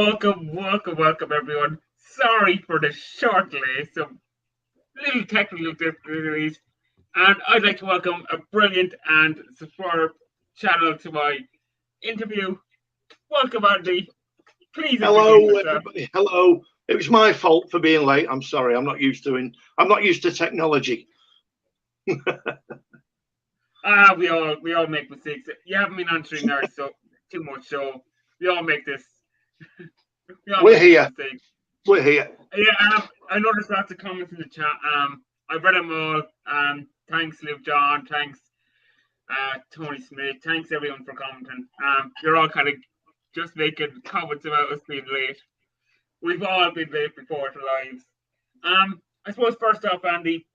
welcome, everyone. Sorry for the short delay, some little technical difficulties, and I'd like to welcome a brilliant and superb channel to my interview. Welcome, Andy. Please introduce Hello, yourself. everybody. Hello. It was my fault for being late. I'm sorry. I'm not used to technology. We all make mistakes. You haven't been answering ours so too much, so we all make this. We're here. Mistakes. We're here. Yeah, I noticed lots of comments in the chat. I read them all. Thanks, Luke John. Thanks, Tony Smith. Thanks everyone for commenting. You're all kind of just making comments about us being late. We've all been late before to lives. I suppose first off, Andy,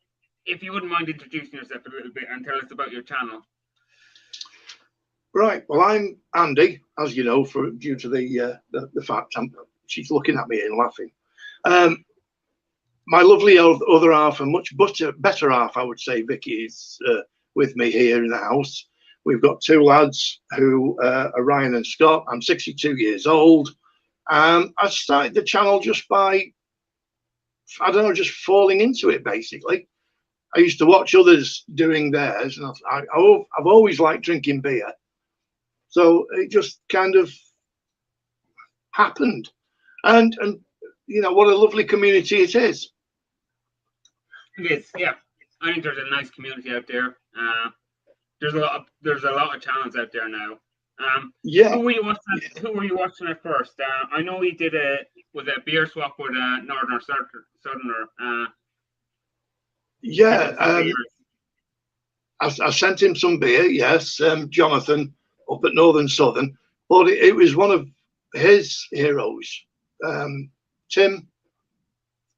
if you wouldn't mind introducing yourself a little bit and tell us about your channel. Right. Well, I'm Andy, as you know, due to the fact she's looking at me and laughing. My lovely other half, and much better half, I would say, Vicky, is with me here in the house. We've got two lads who are Ryan and Scott. I'm 62 years old. I started the channel just by, I don't know, just falling into it, basically. I used to watch others doing theirs, and I've always liked drinking beer. So it just kind of happened. And you know, what a lovely community it is. It is, yeah. I think there's a nice community out there. There's a lot of channels out there now. Yeah. Who were you watching at first? I know he did a beer swap with Northern Southerner. Yeah. I sent him some beer. Yes, Jonathan up at Northern Southern, but it was one of his heroes. Tim,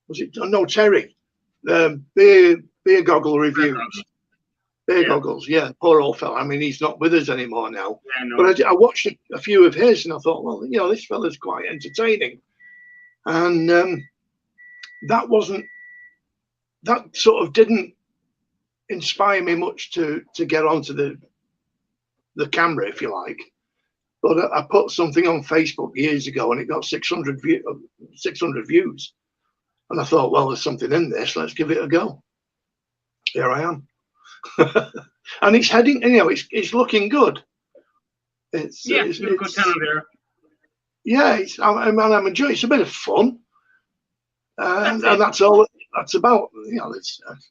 was it? No, Terry. Beer goggle reviews. Beer goggles, yeah, poor old fella. I mean, he's not with us anymore now. Yeah, no. But I watched a few of his, and I thought, well, you know, this fella's quite entertaining. And that sort of didn't inspire me much to get onto the camera, if you like. But I put something on Facebook years ago, and it got 600 views. And I thought, well, there's something in this. Let's give it a go. Here I am. And it's heading, you know, it's looking good. It's a good channel there. Yeah, I'm enjoying. It's a bit of fun, and that's all that's about. You know,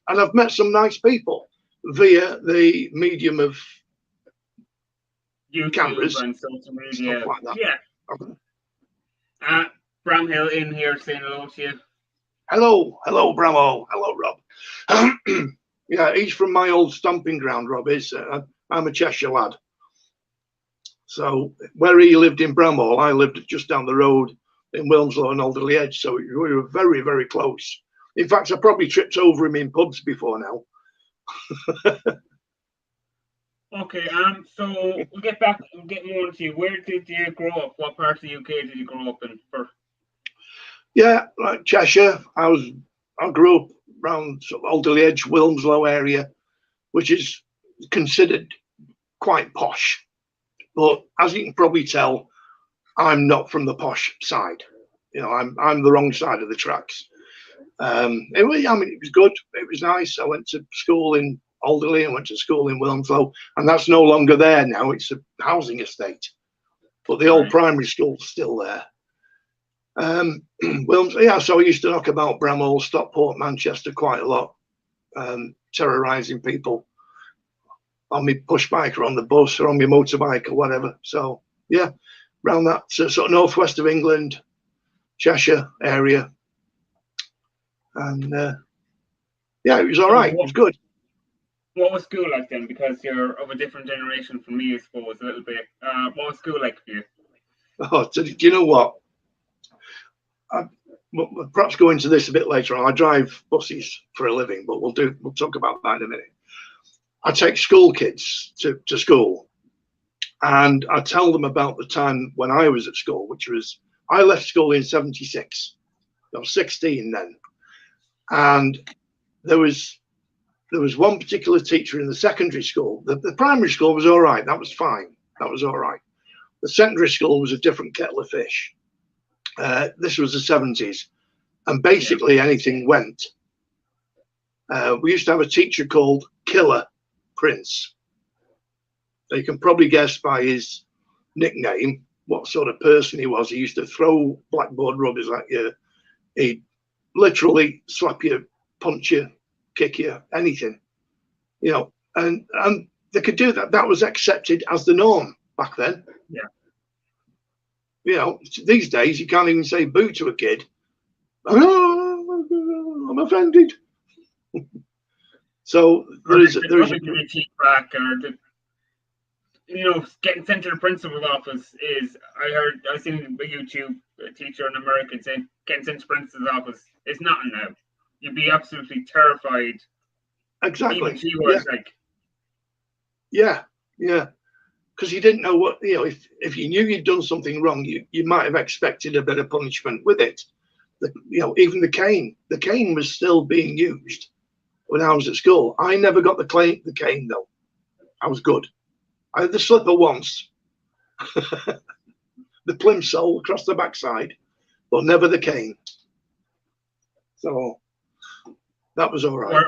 and I've met some nice people via the medium of YouTube cameras and social media. Stuff like that. Yeah. Bramhill in here saying hello to you. Hello, Bramo. Hello, Rob. Yeah, he's from my old stomping ground, Rob is. I'm a Cheshire lad. So where he lived in Bramhall, I lived just down the road in Wilmslow and Alderley Edge. So we were very, very close. In fact, I probably tripped over him in pubs before now. Okay, so we'll get more into you. Where did you grow up? What part of the UK did you grow up in first? Yeah, like Cheshire. I grew up around sort of Alderley Edge, Wilmslow area, which is considered quite posh. But as you can probably tell, I'm not from the posh side. You know, I'm the wrong side of the tracks. It was good. It was nice. I went to school in Alderley. I went to school in Wilmslow, and that's no longer there now. It's a housing estate, but the old primary school's still there. Wilmslow, yeah. So I used to knock about Bramhall, Stockport, Manchester quite a lot, terrorising people on my push bike or on the bus or on my motorbike or whatever. So yeah, around that sort of northwest of England, Cheshire area, and yeah, it was all right. It was good. What was school like then? Because you're of a different generation from me, I suppose, a little bit. What was school like for you? Oh, do you know what? We'll perhaps go into this a bit later on. I drive buses for a living, but we'll talk about that in a minute. I take school kids to school, and I tell them about the time when I was at school, which was, I left school in '76. I was 16 then, and there was one particular teacher in the secondary school. The primary school was all right. That was fine. That was all right. The secondary school was a different kettle of fish. This was the 70s, and basically anything went. We used to have a teacher called Killer Prince. You can probably guess by his nickname what sort of person he was. He used to throw blackboard rubbers at you. He'd literally slap you, punch you, kick you, anything, you know. And they could do that. That was accepted as the norm back then. Yeah. You know, these days you can't even say boo to a kid. Oh, I'm offended. So there is a cheap back, or you know, getting sent to the principal's office is. I seen a YouTube teacher in America saying getting sent to the principal's office is nothing now. You'd be absolutely terrified. Exactly. Even she was like. Yeah, yeah. Because you didn't know what, you know, if you knew you'd done something wrong, you might have expected a bit of punishment with it. You know, even the cane. The cane was still being used when I was at school. I never got the cane though. I was good. I had the slipper once, the plimsoll across the backside, but never the cane. So that was all right.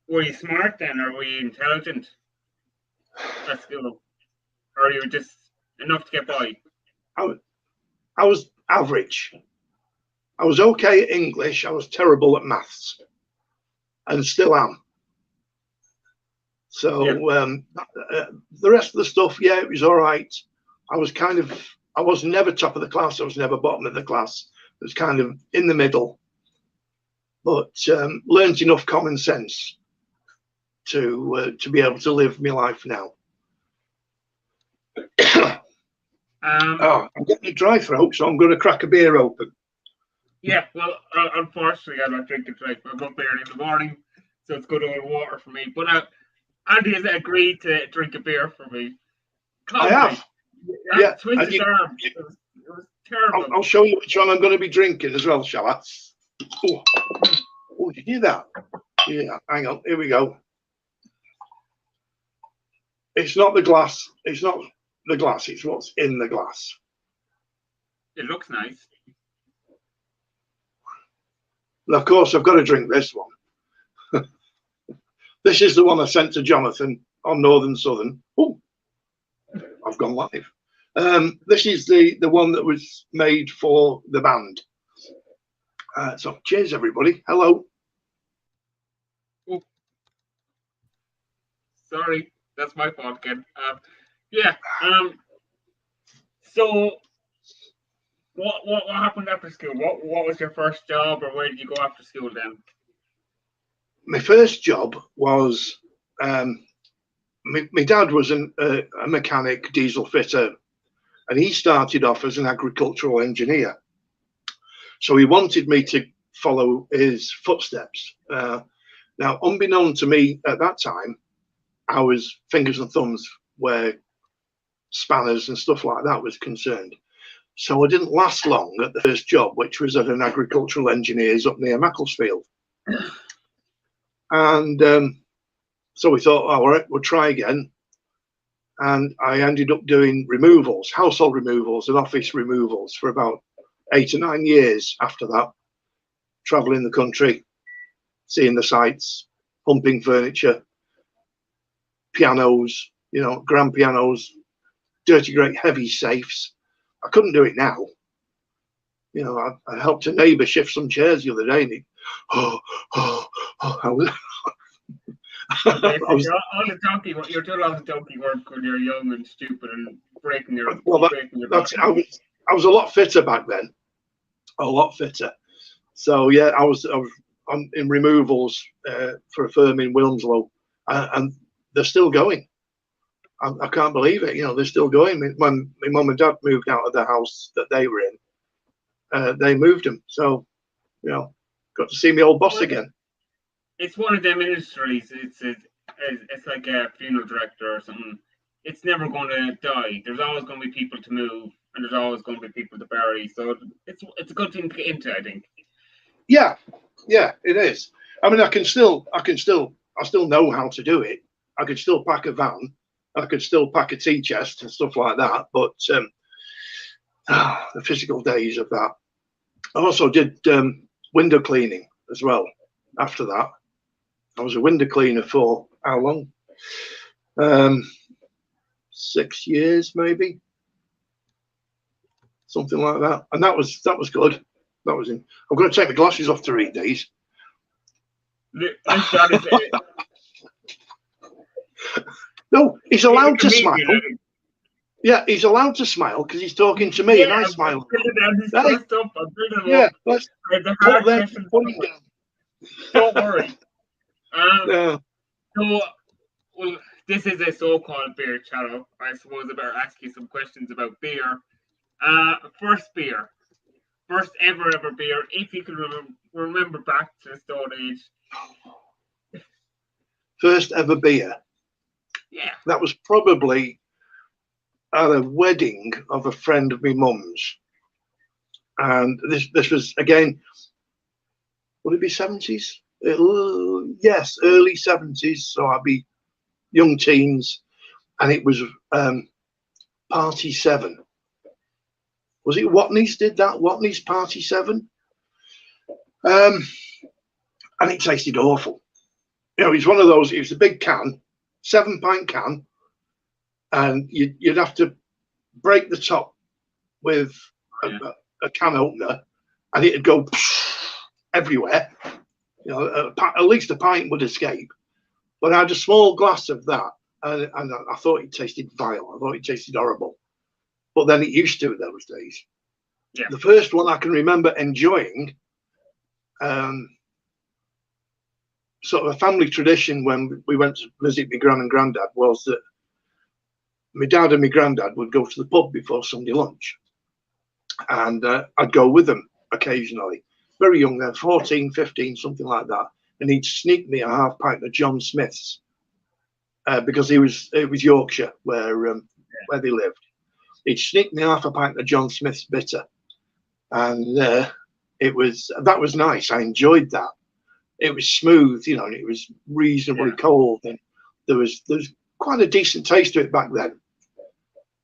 Were you smart then, or were you intelligent at school? Or you were just enough to get by? I was average. I was okay at English. I was terrible at maths, and still am. So the rest of the stuff, yeah, it was all right. I was never top of the class. I was never bottom of the class. It was kind of in the middle, but learned enough common sense to be able to live my life now. I'm getting a dry throat, so I'm going to crack a beer open. Yeah, well, unfortunately, I don't drink it tonight. I'm up early in the morning, so it's good old water for me. But Andy has agreed to drink a beer for me. I have. Yeah, twisted arm. It was terrible. I'll show you which one I'm going to be drinking as well, shall I? Oh, did you hear that? Yeah, hang on. Here we go. It's not the glass. It's not the glass. It's what's in the glass. It looks nice. And of course, I've got to drink this one. This is the one I sent to Jonathan on Northern Southern. Oh, I've gone live. This is the one that was made for the band. So cheers, everybody. Hello. Oh. Sorry, that's my fault again. So what happened after school? What was your first job, or where did you go after school then? My first job was my dad was a mechanic, diesel fitter, and he started off as an agricultural engineer. So he wanted me to follow his footsteps. Now, unbeknown to me at that time, I was fingers and thumbs where spanners and stuff like that was concerned. So I didn't last long at the first job, which was at an agricultural engineer's up near Macclesfield. And so we thought, all right, we'll try again. And I ended up doing removals, household removals and office removals for about 8 or 9 years after that, traveling the country, seeing the sights, pumping furniture, pianos, you know, grand pianos, dirty, great, heavy safes. I couldn't do it now. You know, I helped a neighbour shift some chairs the other day, and all the donkey work. You're doing all the donkey work when you're young and stupid and breaking your. I was a lot fitter back then, a lot fitter. So yeah, I was in removals for a firm in Wilmslow, and they're still going. I can't believe it. You know, they're still going. When my mum and dad moved out of the house that they were in, they moved them. So, you know, got to see my old boss again. It's one of them industries. It's like a funeral director or something. It's never going to die. There's always going to be people to move, and there's always going to be people to bury. So it's a good thing to get into, I think. Yeah, it is. I mean, I still know how to do it. I could still pack a van. I could still pack a tea chest and stuff like that. But the physical days of that, I also did window cleaning as well. After that, I was a window cleaner for how long? 6 years, maybe, something like that. And that was good. That was in. I'm going to take my glasses off to read these. No, he's allowed to smile. Yeah, he's allowed to smile because he's talking to me, and I smile. Yeah, let's put them. Don't worry. So, well, this is a so-called beer channel. I suppose I better ask you some questions about beer. First ever beer, if you can remember back to the Stone Age. First ever beer. Yeah. That was probably at a wedding of a friend of my mum's. And this was, again, would it be 70s? Yes, early 70s. So I'd be young teens. And it was Party 7. Was it Watney's did that? Watney's Party 7? And it tasted awful. You know, it's one of those, it was a big can, 7-pint can, and you'd have to break the top with a can opener, and it'd go everywhere. You know, at least a pint would escape. But I had a small glass of that, and I thought it tasted vile. I thought it tasted horrible. But then it used to those days. Yeah. The first one I can remember enjoying, sort of a family tradition when we went to visit my gran and granddad, was that my dad and my granddad would go to the pub before Sunday lunch. And I'd go with them occasionally. Very young then, 14, 15, something like that. And he'd sneak me a half pint of John Smith's because it was Yorkshire where they lived. He'd sneak me half a pint of John Smith's bitter. And that was nice. I enjoyed that. It was smooth, you know, and it was reasonably cold, and there was quite a decent taste to it back then.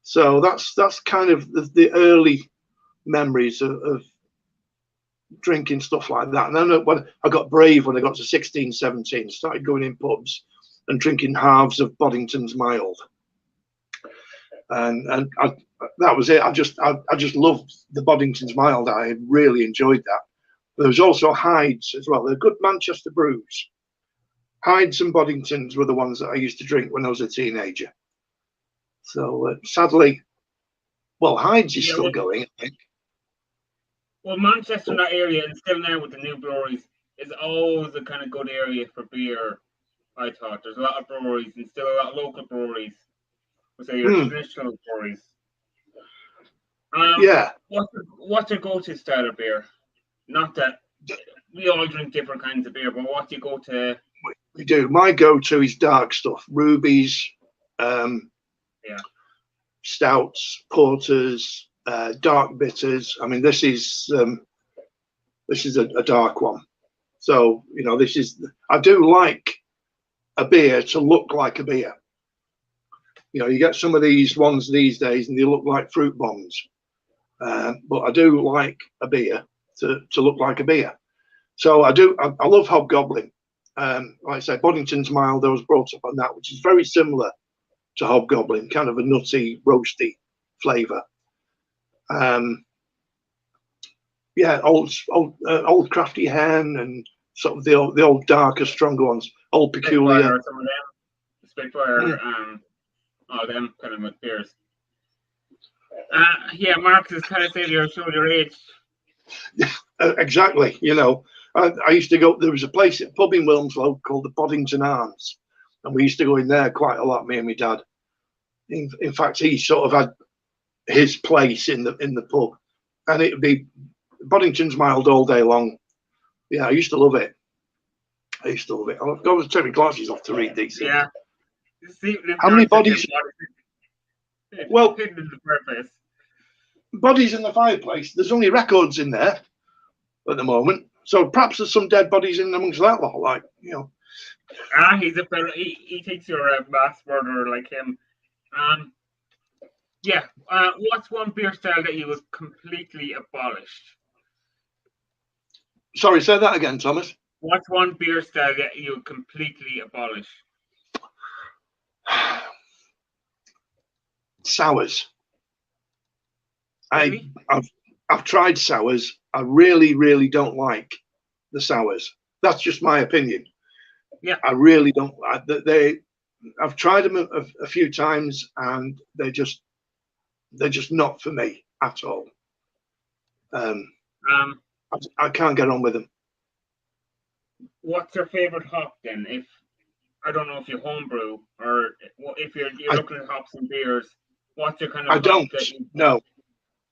So that's kind of the early memories of drinking stuff like that. And then when I got brave, when I got to 16, 17, started going in pubs and drinking halves of Boddington's Mild, and that was it. I just loved the Boddington's Mild. I really enjoyed that. There was also Hyde's as well. They're good Manchester brews. Hyde's and Boddington's were the ones that I used to drink when I was a teenager. So sadly, well, Hyde's is still going, I think. Well, Manchester, that area, and still now with the new breweries, is always a kind of good area for beer. I thought there's a lot of breweries and still a lot of local breweries. We'll say your traditional breweries. Yeah. What's your go-to style of beer? Not that we all drink different kinds of beer, but what do you go to? We do. My go-to is dark stuff: rubies, stouts, porters, dark bitters. I mean, this is a dark one. So you know, I do like a beer to look like a beer. You know, you get some of these ones these days, and they look like fruit bombs. But I do like a beer to look like a beer. So I love Hobgoblin. Like I say, Boddington's Mild, I was brought up on that, which is very similar to Hobgoblin, kind of a nutty, roasty flavour. Old Crafty Hen and sort of the old darker, stronger ones. Old Peculiar. Spitfire, all them kind of beers. Mark is kind of saying you're showing your age. Exactly. You know, I used to go. There was a pub in Wilmslow called the Boddington Arms, and we used to go in there quite a lot. Me and my dad. In fact, he sort of had his place in the pub, and it would be Boddington's Mild all day long. Yeah, I used to love it. I've got to take my glasses off to read these. Yeah. How many bodies? Well, bodies in the fireplace. There's only records in there at the moment, so perhaps there's some dead bodies in amongst that lot. Like, you know. He's a fellow. He thinks you're a mass murderer like him. What's one beer style that you was completely abolished? Sorry, say that again, Thomas. What's one beer style that you completely abolish? Sours. Really? I've tried sours. I really don't like the sours. That's just my opinion. Yeah. I really don't. I've tried them a few times, and they're just not for me at all. I can't get on with them. What's your favorite hop then? If I don't know if you homebrew or if you're looking at hops and beers, what's your kind of? I don't. No,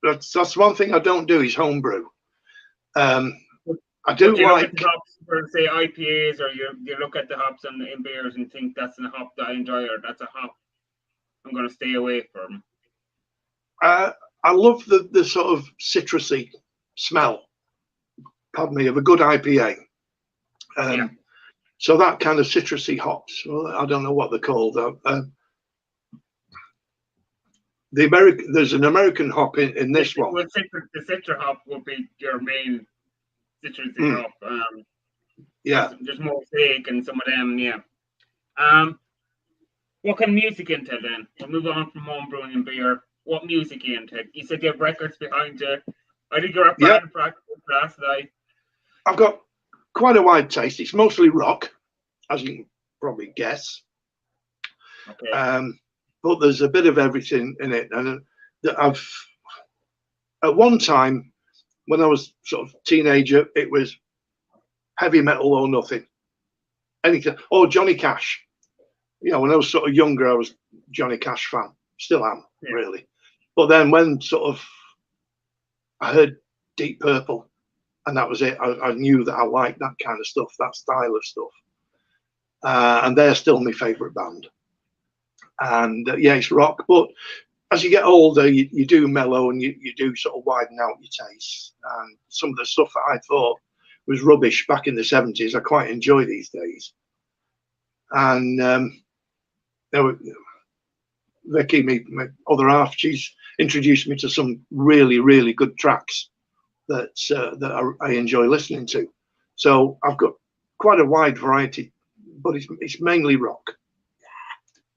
that's one thing I don't do is homebrew. I do you like look at the hops for say IPAs, or you look at the hops in beers and think that's a hop that I enjoy, or that's a hop I'm going to stay away from. I love the sort of citrusy smell, pardon me, of a good IPA. Yeah. So that kind of citrusy hops, well, I don't know what they're called. There's an American hop in this one. Well, the citra hop would be your main citrusy hop. Yeah. There's Mosaic and some of them, yeah. What kind of music into then? We'll move on from home brewing and beer. What music you into? You said you have records behind you. I think you're at band practice last night. I've got quite a wide taste. It's mostly rock, as you can probably guess. Okay. But there's a bit of everything in it. And I've, at one time, when I was sort of teenager, it was heavy metal or nothing. Anything. Oh, Johnny Cash. You know, when I was sort of younger, I was Johnny Cash fan. Still am, really. But then when sort of I heard Deep Purple, and that was it. I knew that I liked that kind of stuff, that style of stuff. And they're still my favourite band. And yeah, it's rock. But as you get older, you do mellow and you do sort of widen out your tastes. And some of the stuff that I thought was rubbish back in the 70s, I quite enjoy these days. And Vicky, my other half, she's introduced me to some really good tracks that I enjoy listening to. So I've got quite a wide variety, but it's mainly rock.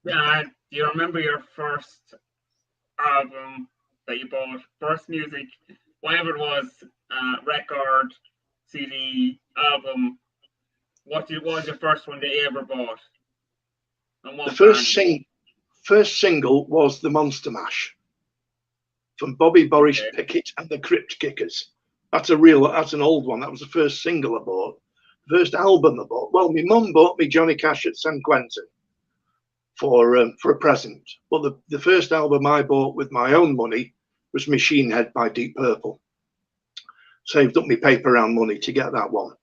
Do you remember your first album that you bought? First music, whatever it was, record, CD, album. What was your first one that you ever bought? The first single was The Monster Mash from Bobby Boris Pickett and the Crypt Kickers. That's an old one. That was the first single I bought. The first album I bought. Well, my mum bought me Johnny Cash at San Quentin for a present. But the first album I bought with my own money was Machine Head by Deep Purple. Saved up my paper round money to get that one.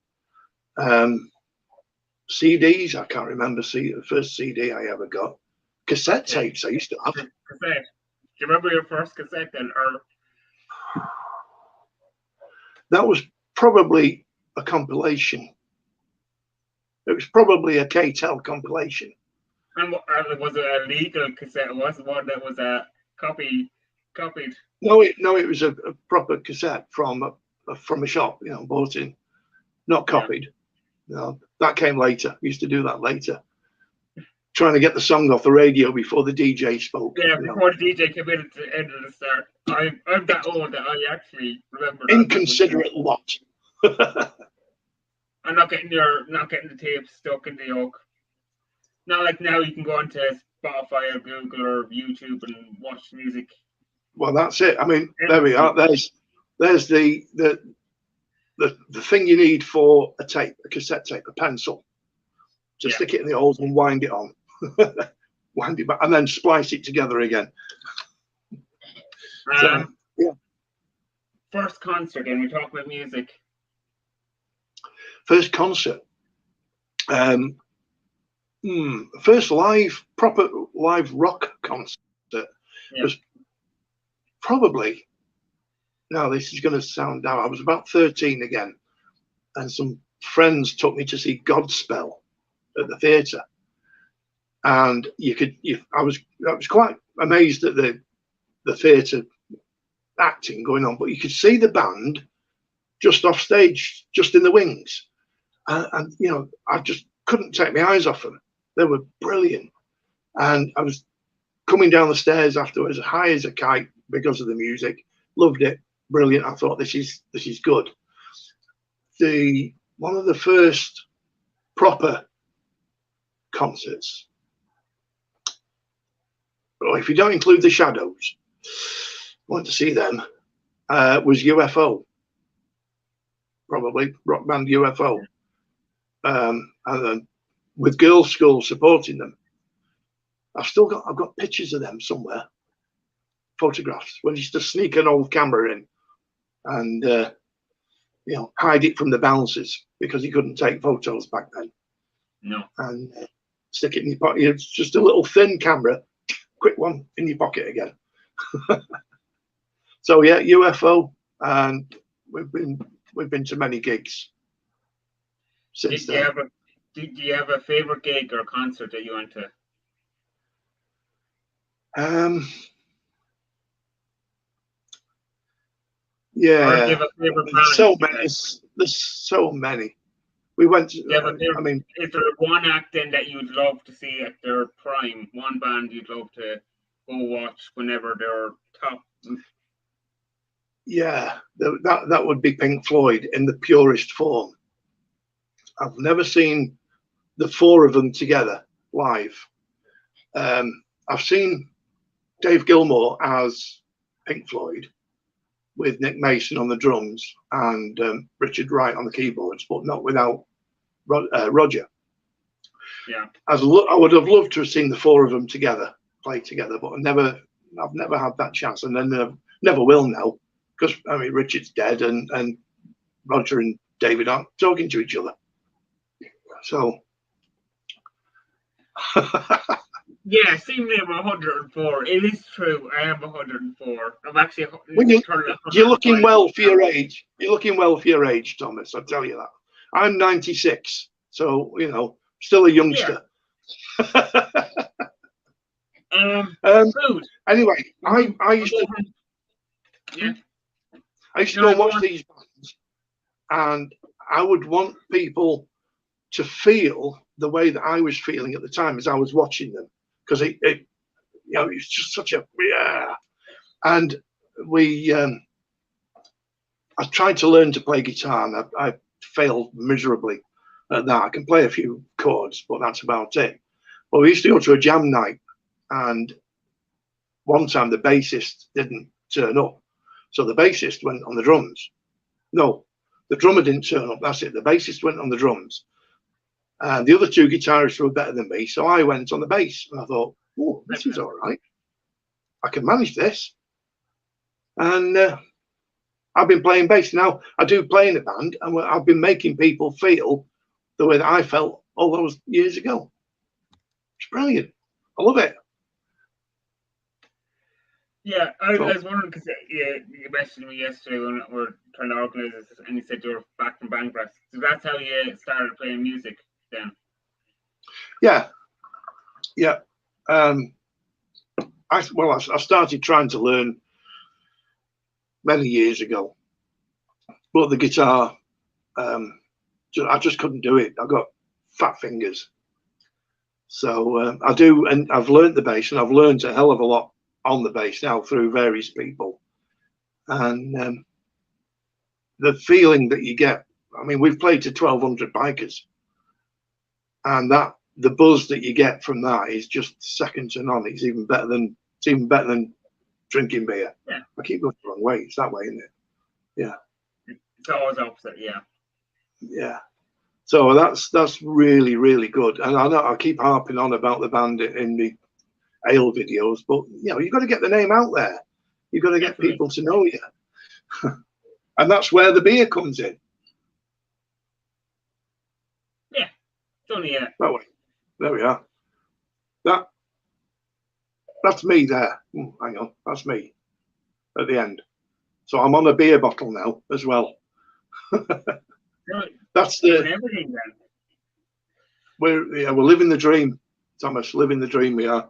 CDs, I can't remember the first CD I ever got. Cassette tapes I used to have. Cassette. Do you remember your first cassette then? That was probably a compilation. It was probably a K-Tel compilation. And was it a legal cassette? It wasn't one that was copied. No, it was a proper cassette from a shop, bought in, not copied. That came later. I used to do that later, trying to get the song off the radio before the DJ spoke. Yeah, before the DJ came in at the end of the start. I'm that old that I actually remember. Inconsiderate lot. I'm not getting the tape stuck in the yoke. Not like now you can go onto Spotify or Google or YouTube and watch music. Well, that's it. I mean, there we are. There's the thing you need for a cassette tape, a pencil. To stick it in the holes and wind it on. Wind it back and then splice it together again. First concert, and we talk about music. First concert. First proper live rock concert was probably, now this is going to sound down, I was about 13 again, and some friends took me to see Godspell at the theatre, and I was quite amazed at the theatre acting going on, but you could see the band just off stage, just in the wings. And you know, I just couldn't take my eyes off them. They were brilliant. And I was coming down the stairs afterwards, high as a kite because of the music. Loved it. Brilliant. I thought this is good. One of the first proper concerts, well, if you don't include the Shadows, I went to see them, was UFO. Probably rock band UFO. And then with Girls' School supporting them. I've got pictures of them somewhere, photographs. When he used to sneak an old camera in and you know, hide it from the bouncers because he couldn't take photos back then. No. And stick it in your pocket. It's just a little thin camera, quick one in your pocket again. So yeah, UFO, and we've been to many gigs since then. Did you have a favorite gig or concert that you went to? Yeah, give a favorite there's so many. There's so many. We went to, I mean, is there one act then that you'd love to see at their prime? One band you'd love to go watch whenever they're top? Yeah, that would be Pink Floyd in the purest form. I've never seen the four of them together live. I've seen Dave Gilmour as Pink Floyd with Nick Mason on the drums and Richard Wright on the keyboards, but not without Roger. Yeah, I would have loved to have seen the four of them together, play together, but I've never had that chance, and then never will now, because I mean Richard's dead, and Roger and David aren't talking to each other. So yeah, seeing me, I'm 104. It is true. I am 104. I'm actually. You're looking well for your age. You're looking well for your age, Thomas. I'll tell you that. I'm 96, so you know, still a youngster. Yeah. Food. Anyway, I used to. Yeah. I used to go and watch these bands, and I would want people to feel the way that I was feeling at the time as I was watching them, because it you know, it's just such a and I tried to learn to play guitar, and I failed miserably at that. I can play a few chords, but that's about it. Well, we used to go to a jam night, and one time the bassist didn't turn up, so the bassist went on the drums. No, the drummer didn't turn up. That's it. The bassist went on the drums. And the other two guitarists were better than me, so I went on the bass, and I thought, oh, this is all right. I can manage this. And I've been playing bass. Now, I do play in a band, and I've been making people feel the way that I felt all those years ago. It's brilliant. I love it. Yeah, I was wondering, because you messaged me yesterday when we were trying to organize this, and you said you were back from Bangladesh. So that's how you started playing music then? Yeah. I started trying to learn many years ago, but the guitar, I just couldn't do it. I got fat fingers. So I do, and I've learned the bass, and I've learned a hell of a lot on the bass now through various people, and the feeling that you get. I mean, we've played to 1,200 bikers, and the buzz that you get from that is just second to none. It's even better than drinking beer. Yeah. I keep going the wrong way. It's that way, isn't it? Yeah. It's always opposite. Yeah. Yeah. So that's really, really good. And I know I keep harping on about the band in the Ale videos, but you know, you've got to get the name out there. You've got to get people to know you. And that's where the beer comes in. Yeah. It's only that way. There we are. That's me there. Hang on, that's me at the end. So I'm on a beer bottle now as well. That's everything then. We're living the dream, Thomas. Living the dream, we are.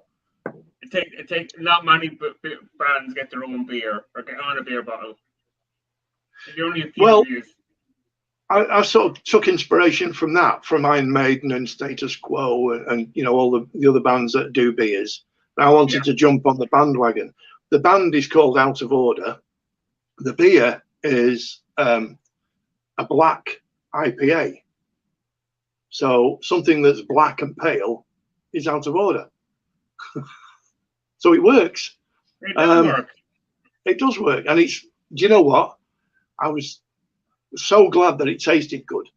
It takes not many bands get their own beer or get on a beer bottle. There are only a few reviews. I sort of took inspiration from that, from Iron Maiden and Status Quo, and you know, all the other bands that do beers. And I wanted to jump on the bandwagon. The band is called Out of Order. The beer is a black IPA. So something that's black and pale is Out of Order. So it works. It does work. It does work. And it's, do you know what? I was so glad that it tasted good.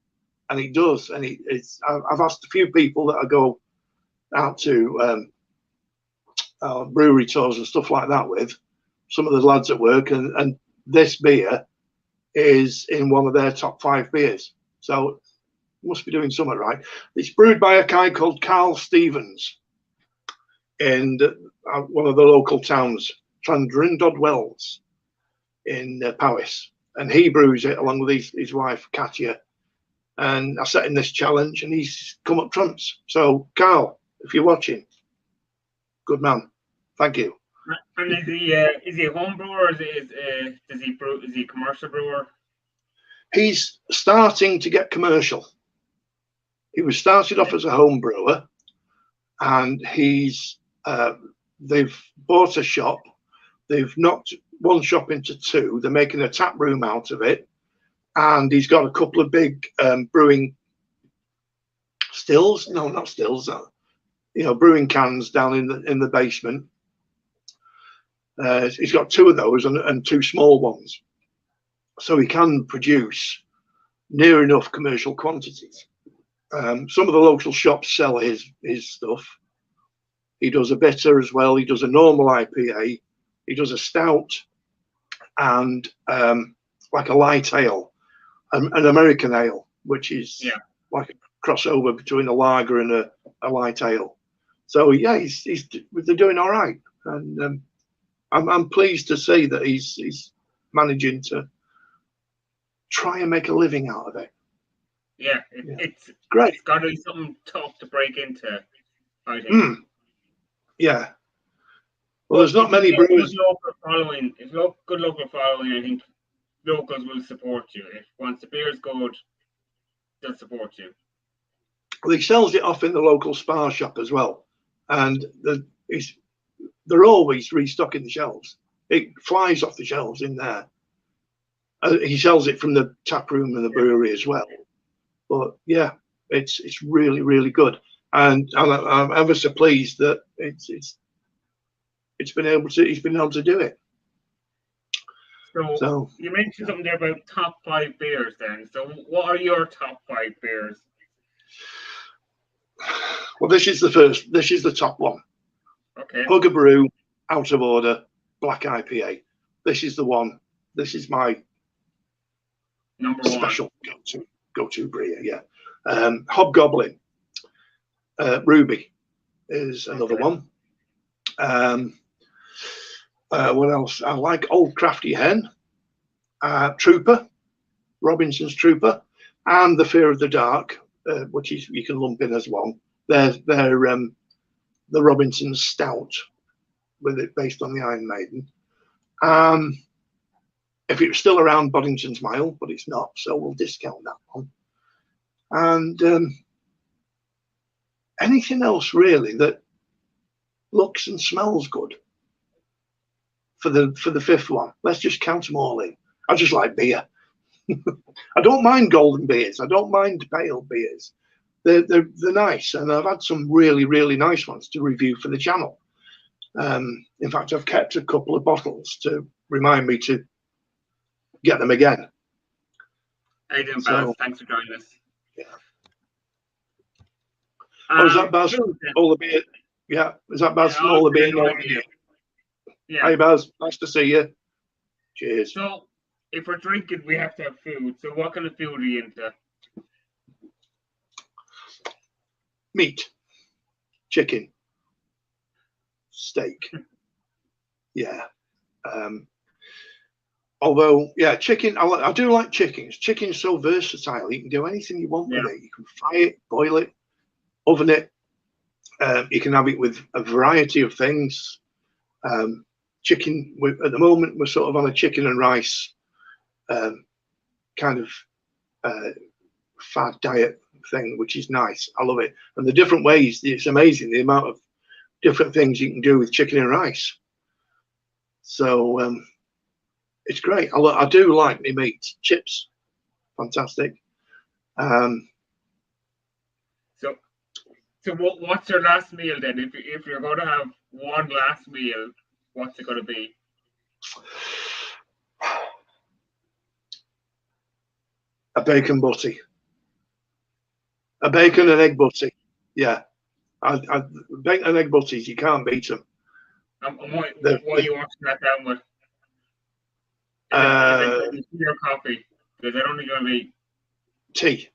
And it does. And I've asked a few people that I go out to brewery tours and stuff like that with, some of the lads at work, and this beer is in one of their top 5 beers. So must be doing something right. It's brewed by a guy called Carl Stevens in one of the local towns, Llandrindod Wells in Powys, and he brews it along with his wife Katia. And I set him this challenge, and he's come up trumps. So Carl, if you're watching, good man, thank you. And is he a home brewer, or is he a commercial brewer? He's starting to get commercial. He was started off as a home brewer, and they've bought a shop. They've knocked one shop into 2. They're making a tap room out of it, and he's got a couple of big brewing stills. No, not stills. Brewing cans down in the basement. He's got 2 of those and 2 small ones, so he can produce near enough commercial quantities. Some of the local shops sell his stuff. He does a bitter as well. He does a normal IPA. He does a stout and like a light ale, an American ale, which is like a crossover between a lager and a light ale. So yeah, they're doing all right, and I'm pleased to see that he's managing to try and make a living out of it. Yeah, it's great. It's got to be something tough to break into, I think. Yeah. Well, there's not many brewers. If you have good local following, I think locals will support you. Once the beer's good, they'll support you. Well, he sells it off in the local Spar shop as well, and they're always restocking the shelves. It flies off the shelves in there. He sells it from the tap room and the brewery as well. But yeah, it's really, really good, and I'm ever so pleased that he's been able to do it. So you mentioned something there about top 5 beers. Then, so what are your top 5 beers? Well, this is the first. This is the top one. Okay. Hugger Brew, Out of Order, Black IPA. This is the one. This is my number 1 special go-to beer. Yeah. Hobgoblin, Ruby is another one. What else? I like Old Crafty Hen, Trooper, Robinson's Trooper, and The Fear of the Dark, which is, you can lump in as one. They're the Robinson's Stout, with it based on the Iron Maiden. If it was still around, Boddington's Mild, but it's not, so we'll discount that one. And anything else really that looks and smells good for the 5th one. Let's just count them all in. I just like beer. I don't mind golden beers. I don't mind pale beers. They're nice, and I've had some really, really nice ones to review for the channel. In fact, I've kept a couple of to remind me to get them again. How you doing, Baz? Thanks for joining us. Yeah. Is that Baz? All the beer. Yeah. Is that Baz? All the beer. Yeah. Hey, Baz. Nice to see you. Cheers. So, if we're drinking, we have to have food. So, what kind of food are you into? Meat, chicken, steak. Yeah. Although, yeah, chicken, I do like chickens. Chicken's so versatile. You can do anything you want with it. You can fry it, boil it, oven it. You can have it with a variety of things. Chicken, at the moment, we're sort of on a chicken and rice kind of fad diet thing, which is nice. I love it. And the different ways, it's amazing the amount of different things you can do with chicken and rice. So it's great. I do like my meat. Chips, fantastic. So what's your last meal then? If you're going to have one last meal, what's it going to be? A bacon butty. A bacon and egg butty. Yeah. Bacon and egg butties, you can't beat them. And what are you watching that down with? Is it tea or coffee? Is it only going to be tea?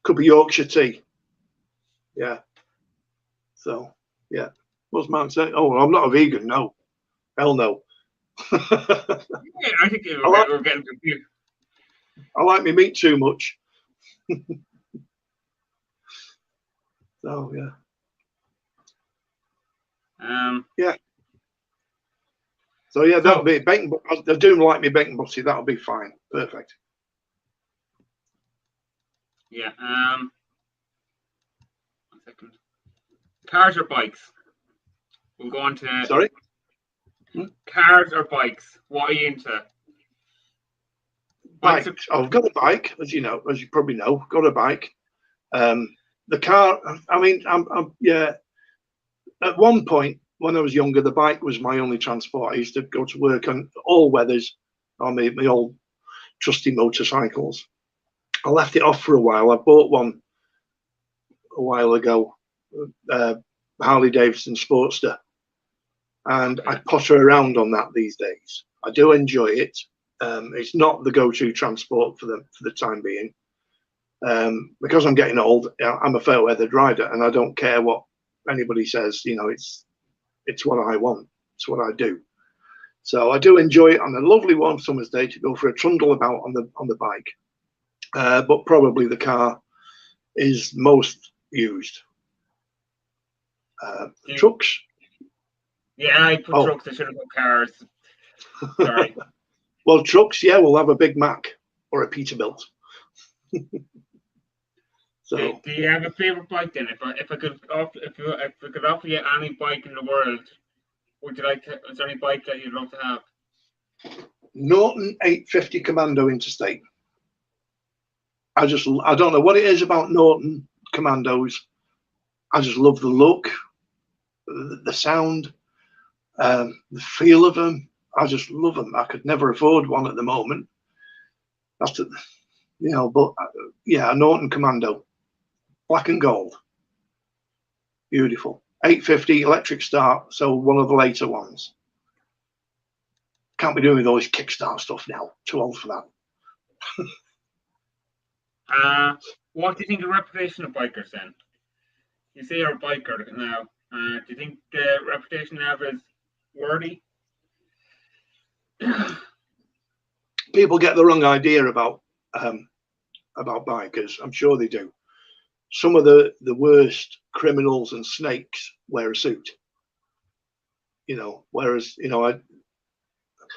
Could be Yorkshire tea. Yeah. So yeah. What's man saying? Oh, I'm not a vegan. No. Hell no. Yeah, I think we're getting confused. I like my meat too much. So yeah. Yeah. So yeah, that'll be bacon. I do like me bacon butty. That'll be fine. Perfect. Yeah. 1 second. Cars or bikes? We'll go on to. Sorry. Cars or bikes? What are you into? Bikes. I've got a bike, as you probably know. Got a bike. The car. I mean, yeah. At one point, when I was younger, the bike was my only transport. I used to go to work on all weathers on my old trusty motorcycles. I left it off for a while. I bought one a while ago, Harley Davidson Sportster, and I potter around on that these days. I do enjoy it. It's not the go-to transport for the time being. Because I'm getting old, I'm a fair weathered rider, and I don't care what anybody says. It's what I want. It's what I do. So I do enjoy it on a lovely warm summer's day to go for a trundle about on the bike. But probably the car is most used. Trucks. Yeah, I put trucks. I should have put cars. Sorry. Well, trucks. Yeah, we'll have a Big Mac or a Peterbilt. So, do you have a favorite bike then? If I could offer you any bike in the world, would you like to? Is there any bike that you'd love to have? Norton 850 Commando Interstate. I don't know what it is about Norton Commandos. I just love the look, the sound, the feel of them. I just love them. I could never afford one at the moment. But yeah, a Norton Commando, black and gold, beautiful. 850 electric start, so one of the later ones. Can't be doing with all this kickstart stuff now. Too old for that. What do you think of the reputation of bikers then? You say you're a biker now. Do you think the reputation you have is worthy? People get the wrong idea about bikers. I'm sure they do. Some of the worst criminals and snakes wear a suit. Whereas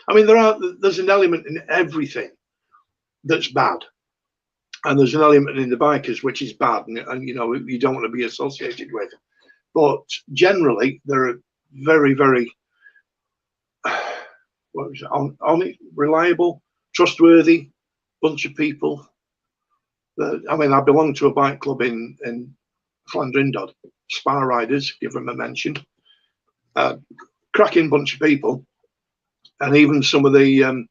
I mean, there's an element in everything that's bad, and there's an element in the bikers which is bad, and you don't want to be associated with. But generally, they're a very, very reliable, trustworthy bunch of people. I mean, I belong to a bike club in Llandrindod, Spa Riders, give them a mention. Cracking bunch of people, and even some of the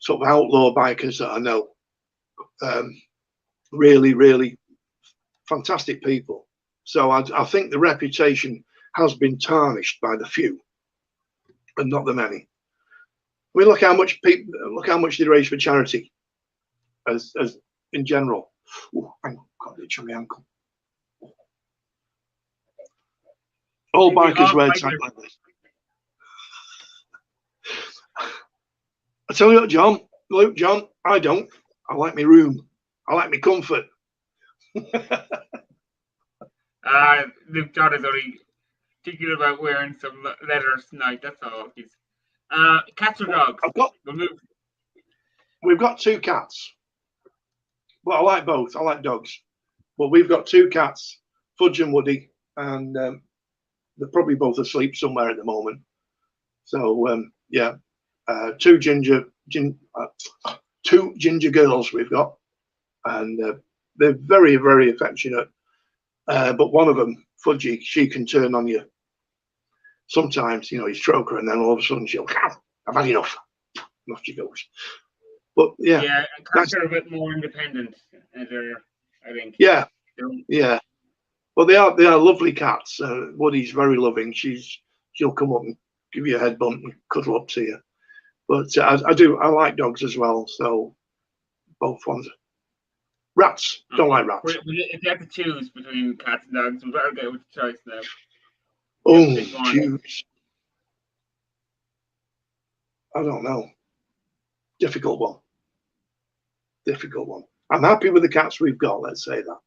sort of outlaw bikers that I know, really, really fantastic people. So I think the reputation has been tarnished by the few, and not the many. I mean, look how much they raise for charity, as in general. Oh, hang on, got an itch on my ankle. All bikers wear tight like this. I tell you what, John, I don't. I like my room. I like my comfort. Luke John is only thinking about wearing some leather tonight. That's all. Cats or dogs? we've got 2 cats. Well, I like both. I like dogs. But we've got 2 cats, Fudge and Woody, and they're probably both asleep somewhere at the moment. So yeah, 2 ginger girls we've got, and they're very, very affectionate. But one of them, Fudgy, she can turn on you. Sometimes, you stroke her, and then all of a sudden she'll, I've had enough. Off she goes. But yeah, cats are a bit more independent. I think. Yeah. Well, they are lovely cats. Woody's very loving. She'll come up and give you a head bump and cuddle up to you. But I like dogs as well. So both ones. Rats. Don't like rats. If you have to choose between cats and dogs, we better go with the choice now. Oh, choose. I don't know. Difficult one. I'm happy with the cats we've got. Let's say that.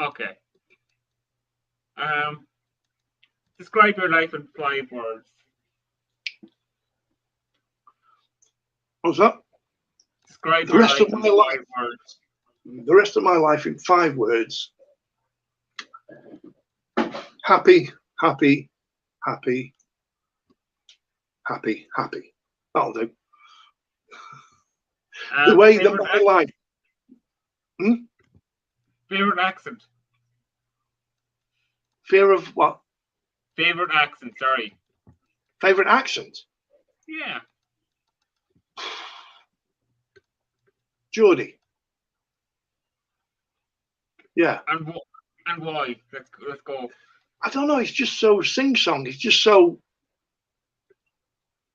Okay. Describe your life in 5 words. What's that? Describe the rest of my life. 5 words. The rest of my life in 5 words. Happy, happy, happy, happy, happy. That'll do. The way that my life. Favorite accent. Fear of what? Favorite accent. Sorry. Favorite accent. Yeah. Geordie. Yeah. And why? Let's go. I don't know. It's just so sing-song. It's just so.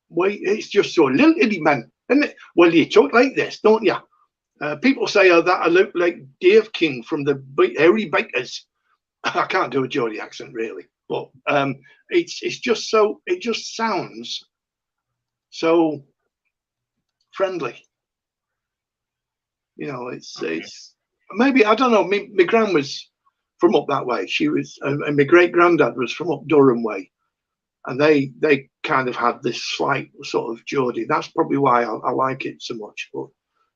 It's just so lilty, man, isn't it? Well, you talk like this, don't you? People say, "Oh, that I look like Dave King from the Hairy Bikers." I can't do a Geordie accent really, but it's just so. It just sounds so friendly. It's maybe, I don't know. My gran was from up that way. She was, and my great granddad was from up Durham way, and they kind of had this slight sort of Geordie. That's probably why I like it so much. But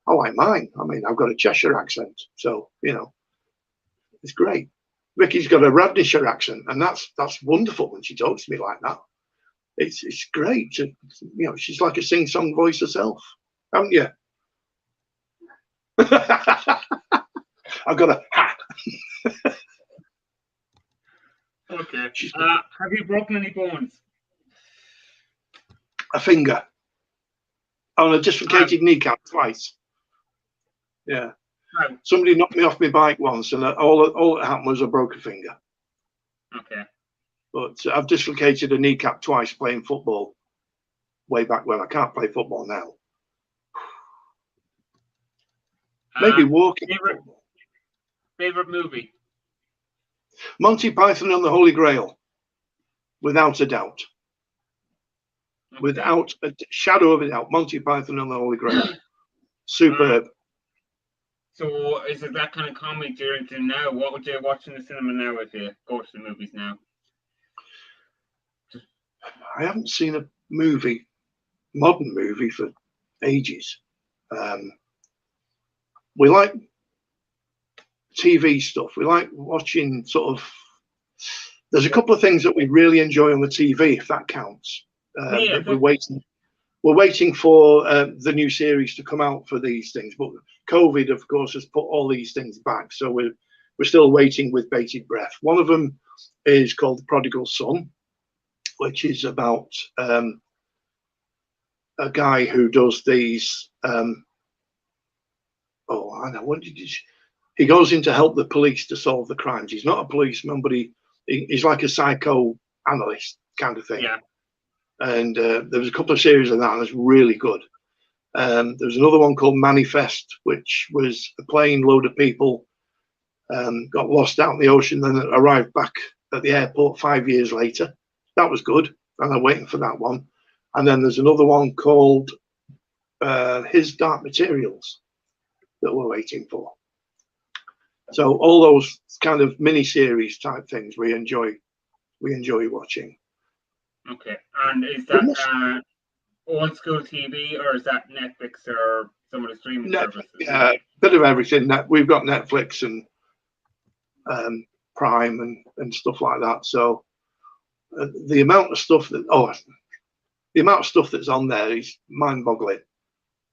I like mine. I mean, I've got a Cheshire accent, so it's great. Ricky's got a Radneyshire accent, and that's wonderful when she talks to me like that. It's great. She's like a sing-song voice herself, haven't you? I've got a hat. Okay. Have you broken any bones? A finger. On a dislocated kneecap twice. Yeah. No. Somebody knocked me off my bike once, and all that happened was I broke a finger. Okay. But I've dislocated a kneecap twice playing football. Way back when. I can't play football now. Maybe walking. Favorite movie? Monty Python and the Holy Grail. Without a doubt. Okay. Without a shadow of a doubt. Monty Python and the Holy Grail. Superb. So is it that kind of comedy you're into now? What would you watch in the cinema now if you go to the movies now? I haven't seen a modern movie for ages. We like TV stuff. We like watching there's a couple of things that we really enjoy on the TV, if that counts. We're waiting for the new series to come out for these things, but COVID, of course, has put all these things back. So we're still waiting with bated breath. One of them is called The Prodigal Son, which is about a guy who does these. I know. What did he goes in to help the police to solve the crimes. He's not a policeman, but he's like a psychoanalyst kind of thing. Yeah. And there was a couple of series of that, and it's really good. There was another one called Manifest, which was a plane load of people got lost out in the ocean, then arrived back at the airport 5 years later. That was good, and I'm waiting for that one. And then there's another one called His Dark Materials that we're waiting for. So all those kind of mini-series type things we enjoy watching. Okay, and is that old school TV, or is that Netflix or some of the streaming Netflix, services. yeah, bit of everything. We've got Netflix and Prime and stuff like that. So the amount of stuff that's on there is mind-boggling.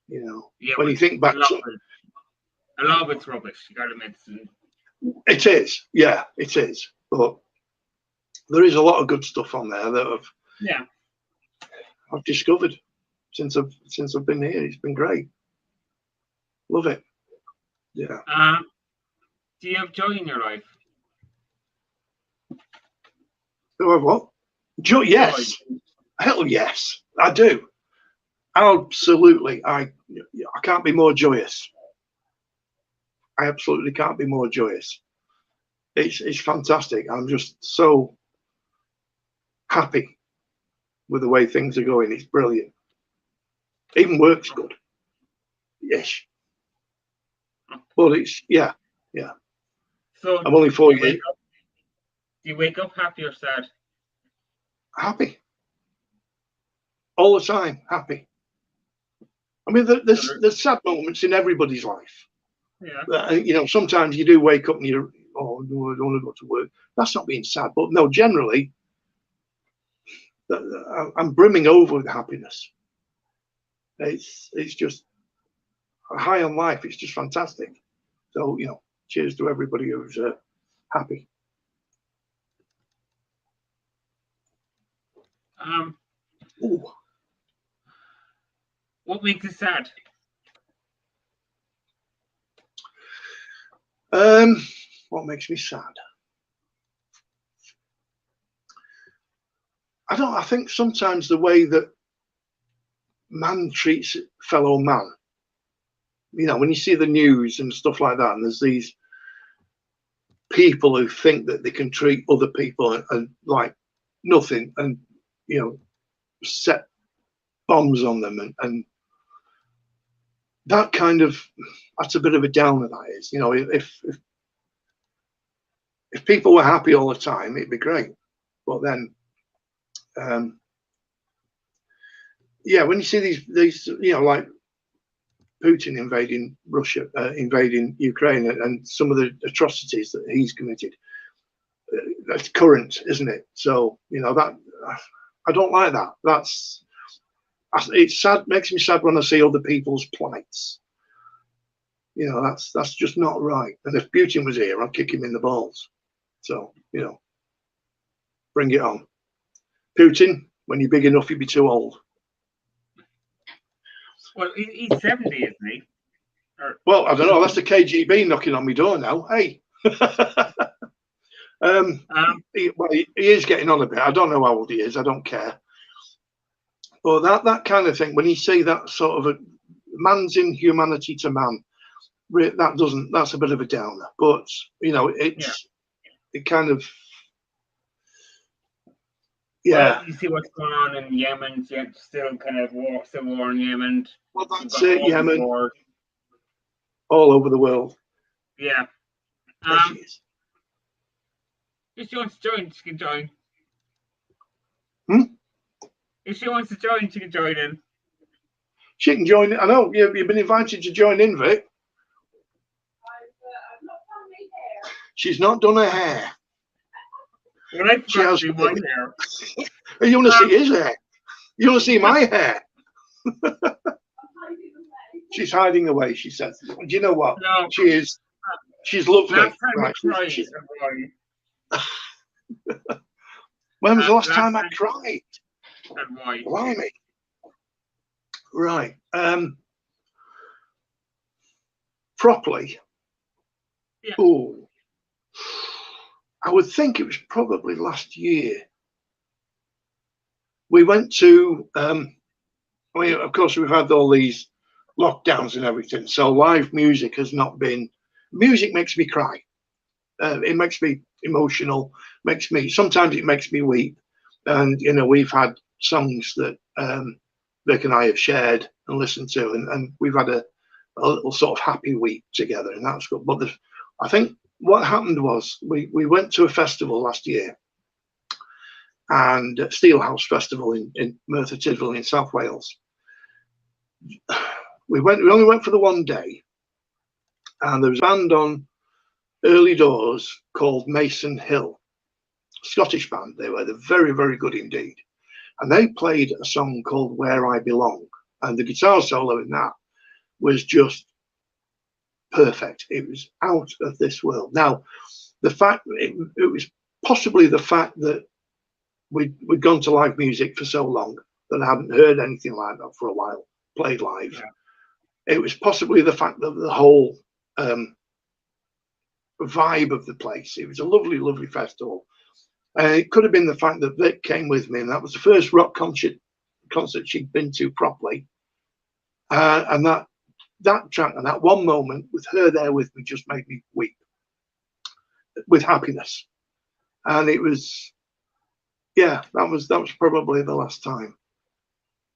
You know, Yeah, when you think back, a lot of it's rubbish. You got to admit. it is, yeah, it is. But there is a lot of good stuff on there that I've discovered since I've been here. It's been great. Love it. Yeah. Do you have joy in your life? Do I have what? Joy? Yes. Hell yes, I do. Absolutely. I can't be more joyous. I absolutely can't be more joyous. It's fantastic. I'm just so happy with the way things are going. It's brilliant. Even work's good. Yes. But it's yeah. So I'm only 4 years. Do you wake up happy or sad? Happy. All the time, happy. I mean, there's sad moments in everybody's life. Yeah. You know, sometimes you do wake up and you're, oh no, I don't want to go to work. That's not being sad, but no, generally, I'm brimming over with happiness. It's just high on life. It's just fantastic. So, you know, cheers to everybody who's happy. Ooh. What makes you sad? What makes me sad? I think sometimes the way that man treats fellow man. You know, when you see the news and stuff like that, and there's these people who think that they can treat other people and like nothing, and you know, set bombs on them, and that kind of, that's a bit of a downer. That is, you know, if people were happy all the time, it'd be great. But then, yeah, when you see these, you know, like Putin invading Russia, invading Ukraine, and some of the atrocities that he's committed, that's current, isn't it? So, you know, that I don't like that. It's sad. Makes me sad when I see other people's plights. You know, that's just not right. And if Putin was here, I'd kick him in the balls. So, you know, bring it on. Putin, when you're big enough, you'd be too old. Well, he's 70, isn't he? Well, I don't know. That's the KGB knocking on my door now. Hey. He is getting on a bit. I don't know how old he is. I don't care. But that kind of thing, when you see that sort of a man's inhumanity to man, that's a bit of a downer. But you know, it kind of, yeah. Well, you see what's going on in Yemen. Yet still kind of civil war in Yemen. Well, that's it. Yemen, all over the world. Yeah. If she wants to join, she can join. If she wants to join, she can join in. She can join. I know you've been invited to join in, Vic. I've not done my hair. She's not done her hair. Well, I forgot to do my hair. You want to see his hair? You want to see my hair? She's hiding away. She says. Do you know what? No. She is. She's lovely. Last time right. I cried. When was the last time I cried? And why? Blimey. Right. Properly. Yeah. Oh. I would think it was probably last year. We went to, I mean, of course, we've had all these lockdowns and everything. So live music has not been, music makes me cry. It makes me emotional, sometimes it makes me weep. And, you know, we've had songs that Vic and I have shared and listened to, and we've had a little sort of happy week together, and that's good. But I think what happened was we went to a festival last year, and Steelhouse Festival in Merthyr Tydfil in South Wales. We only went for the one day, and there was a band on early doors called Mason Hill, Scottish band. They were very, very good indeed. And they played a song called Where I Belong. And the guitar solo in that was just perfect. It was out of this world. Now, the fact it was possibly the fact that we'd gone to live music for so long that I hadn't heard anything like that for a while, played live. Yeah. It was possibly the fact that the whole vibe of the place. It was a lovely, lovely festival. It could have been the fact that Vic came with me, and that was the first rock concert she'd been to properly. And that track and that one moment with her there with me just made me weep with happiness. And it was, yeah, that was probably the last time.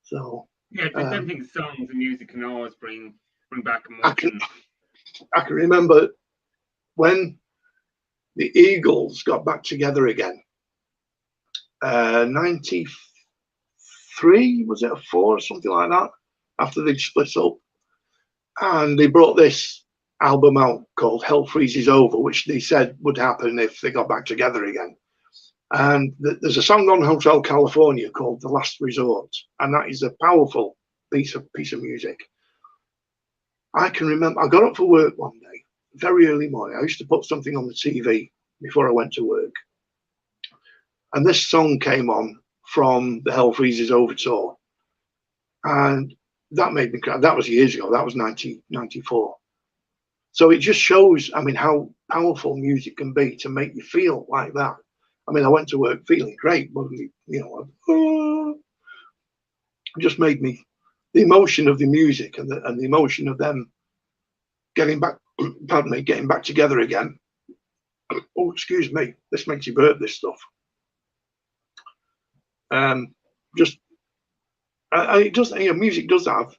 So yeah, I think songs and music can always bring back emotion. I can remember when the Eagles got back together again. 93, was it, a 4 or something like that, after they'd split up, and they brought this album out called Hell Freezes Over, which they said would happen if they got back together again. And there's a song on Hotel California called The Last Resort, and that is a powerful piece of music. I can remember I got up for work one day, very early morning. I used to put something on the TV before I went to work, and this song came on from the Hell Freezes Over tour, and that made me cry. That was years ago. That was 1994. So it just shows, I mean, how powerful music can be to make you feel like that. I mean, I went to work feeling great, but it just made me, the emotion of the music and the emotion of them getting back, getting back together again. Oh, excuse me, this makes you burp, this stuff. It does, music does have,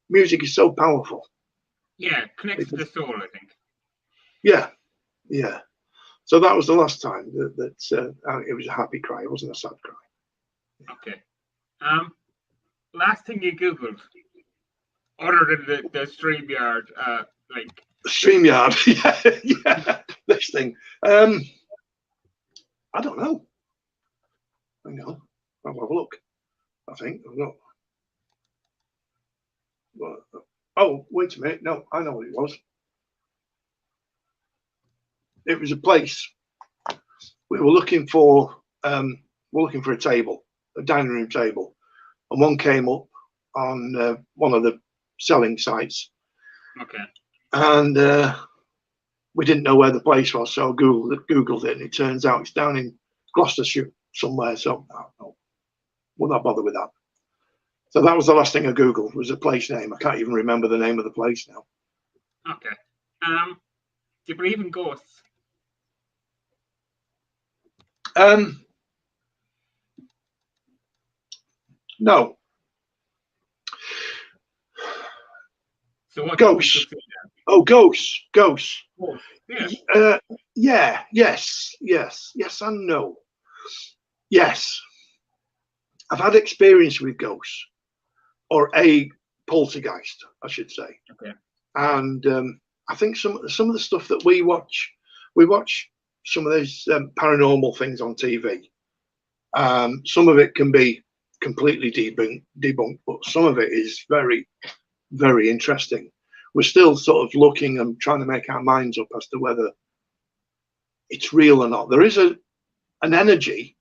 music is so powerful. Yeah, connects to the soul, I think. Yeah, yeah. So that was the last time that it was a happy cry. It wasn't a sad cry. Okay. Last thing you Googled, other than the StreamYard, like StreamYard, yeah, this thing. I don't know. Hang on, I'll have a look. I think I've got. Oh, wait a minute. No, I know what it was. It was a place. We were looking for a table, a dining room table, and one came up on one of the selling sites. Okay. And we didn't know where the place was, so I Googled it, and it turns out it's down in Gloucestershire somewhere. So no, we'll not bother with that. So that was the last thing I Googled, was a place name. I can't even remember the name of the place now. Okay. Do you believe in ghosts? No. So what? Ghosts. Oh, ghosts. Ghosts. Yeah. Yes, and no. Yes. I've had experience with ghosts, or a poltergeist, I should say. Okay. And I think some of the stuff that we watch some of those paranormal things on TV. Some of it can be completely debunked, but some of it is very, very interesting. We're still sort of looking and trying to make our minds up as to whether it's real or not. There is an energy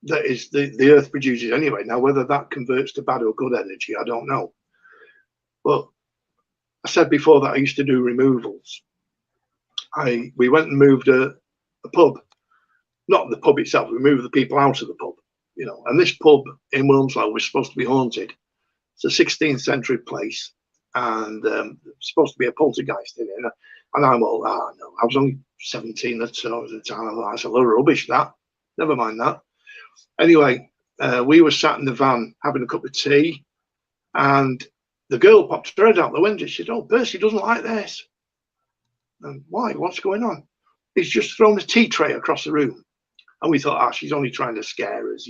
that is the earth produces anyway. Now, whether that converts to bad or good energy, I don't know. But I said before that I used to do removals. We went and moved a pub, not the pub itself. We moved the people out of the pub, And this pub in Wilmslow was supposed to be haunted. It's a 16th century place, and supposed to be a poltergeist in it. And I'm all, no, I was only 17 at the time. That's a lot of rubbish, that. Never mind that. Anyway, we were sat in the van having a cup of tea, and the girl popped her head out the window. She said, "Oh, Percy doesn't like this." And why? What's going on? He's just thrown a tea tray across the room. And we thought, she's only trying to scare us,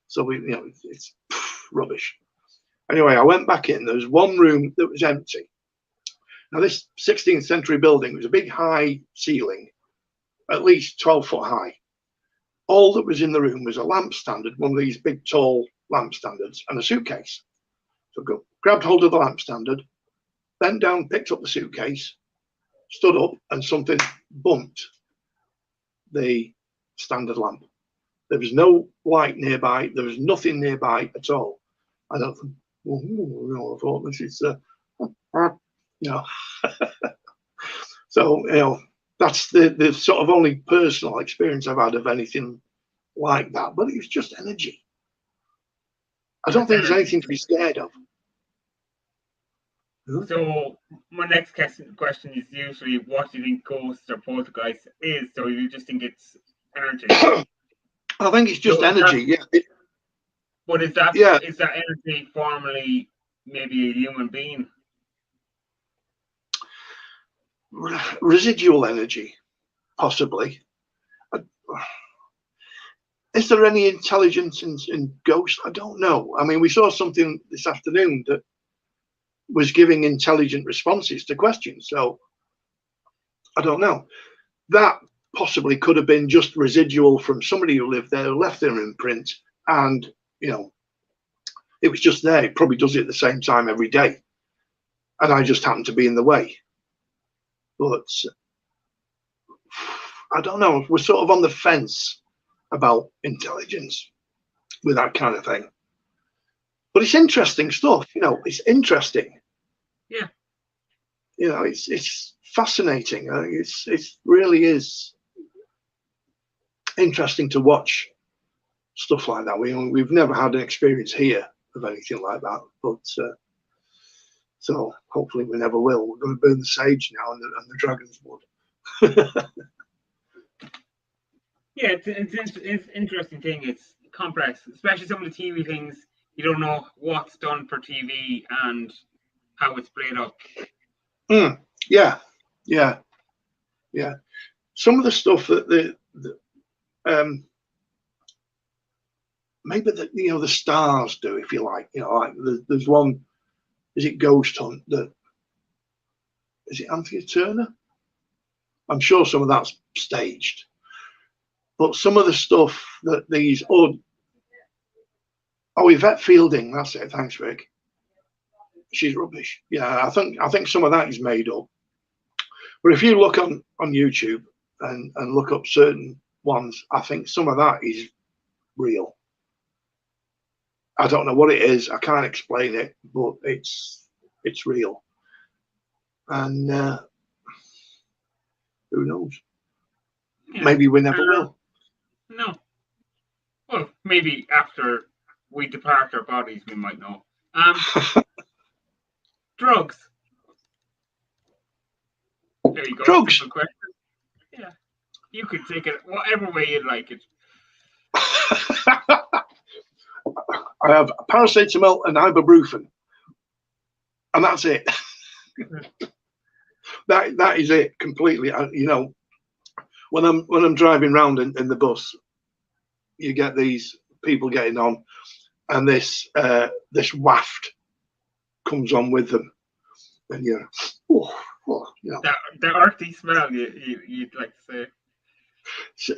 So we, it's rubbish. Anyway, I went back in. There was one room that was empty. Now, this 16th century building was a big high ceiling, at least 12 foot high. All that was in the room was a lamp standard, one of these big tall lamp standards, and a suitcase. So I grabbed hold of the lamp standard, bent down, picked up the suitcase, stood up, and something bumped the standard lamp. There was no light nearby. There was nothing nearby at all. I don't think, I thought this is, So, that's the sort of only personal experience I've had of anything like that. But it was just energy. I don't think there's anything to be scared of. So my next question is usually, what do you think ghosts or poltergeist is? So you just think it's energy? I think it's just energy, yeah. But is that energy formerly maybe a human being? Residual energy, possibly. Is there any intelligence in ghosts? I don't know. I mean, we saw something this afternoon that was giving intelligent responses to questions. So I don't know. That possibly could have been just residual from somebody who lived there, who left their imprint, and it was just there. It probably does it at the same time every day, and I just happened to be in the way. But I don't know. We're sort of on the fence about intelligence with that kind of thing. But it's interesting stuff, it's interesting. Yeah. It's fascinating. It really is interesting to watch stuff like that. We've never had an experience here of anything like that, but so hopefully we never will. We're going to burn the sage now and the dragon's wood. Yeah, it's interesting thing. It's complex, especially some of the TV things. You don't know what's done for TV and how it's played up. Yeah. Some of the stuff that maybe the stars do, if you like. Like there's one. Is it Ghost Hunt? Is it Anthony Turner? I'm sure some of that's staged. But some of the stuff that these Yvette Fielding, that's it. Thanks, Rick. She's rubbish. Yeah, I think some of that is made up. But if you look on YouTube and look up certain ones, I think some of that is real. I don't know what it is. I can't explain it, but it's real. And who knows? Yeah. Maybe we never will. No. Well, maybe after we depart our bodies, we might know. Drugs. There you go. Drugs. Yeah. You could take it whatever way you'd like it. I have paracetamol and ibuprofen, and that's it. that is it completely. When I'm driving around in the bus, you get these people getting on, and this waft comes on with them, and that earthy smell you'd like to say.